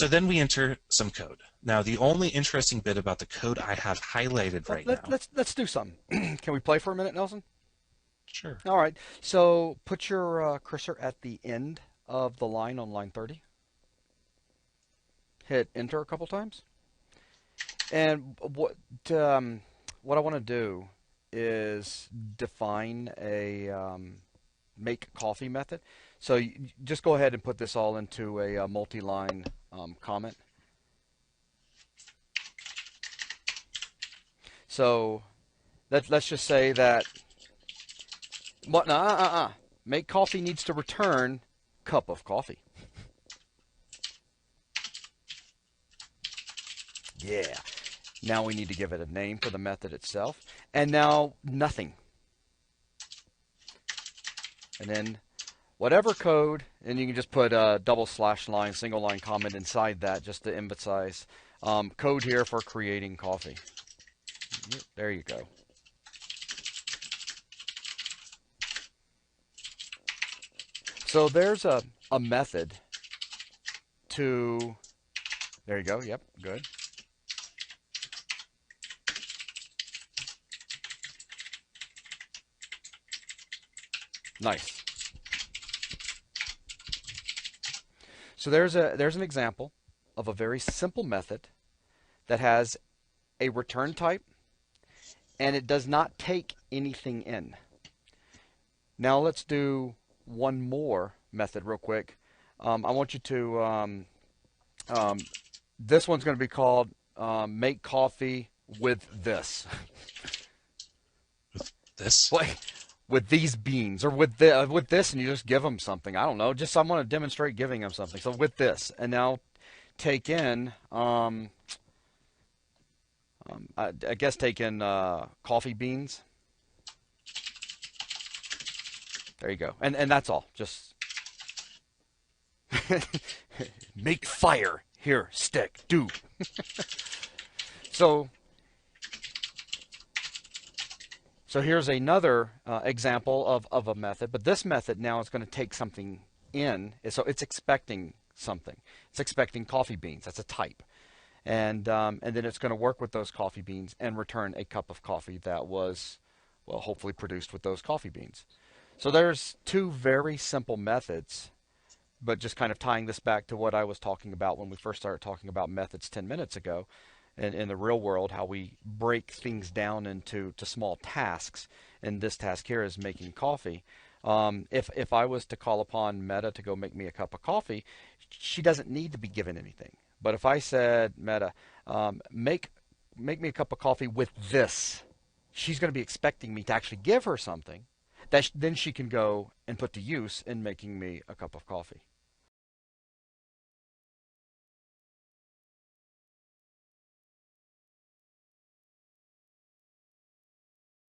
So then we enter some code. Now, the only interesting bit about the code I have highlighted right now. Let's do something. Can we play for a minute, Nelson? Sure. All right. So put your cursor at the end of the line on line 30. Hit enter a couple times. And what I want to do is define a make coffee method. So you just go ahead and put this all into a multi-line comment. So let's just say that make coffee needs to return cup of coffee. Yeah. Now we need to give it a name for the method itself. And now nothing. And then whatever code, and you can just put a double slash line, single line comment inside that just to emphasize code here for creating coffee. There you go. So there's a method to, there you go, yep, good. Nice. So there's an example of a very simple method that has a return type and it does not take anything in. Now let's do one more method real quick. I want you to this one's going to be called make coffee with this. With this? Like, with these beans, or with this, and you just give them something. I don't know. Just I want to demonstrate giving them something. So with this, and now take in, I guess take in coffee beans. There you go. And that's all. Just make fire. Here, stick, do. So here's another example of a method, but this method now is going to take something in. So it's expecting something. It's expecting coffee beans. That's a type. And then it's going to work with those coffee beans and return a cup of coffee that was, well, hopefully produced with those coffee beans. So there's two very simple methods, but just kind of tying this back to what I was talking about when we first started talking about methods 10 minutes ago. In the real world, how we break things down into small tasks, and this task here is making coffee. If I was to call upon Meta to go make me a cup of coffee, she doesn't need to be given anything. But if I said, Meta, make me a cup of coffee with this, she's going to be expecting me to actually give her something that then she can go and put to use in making me a cup of coffee.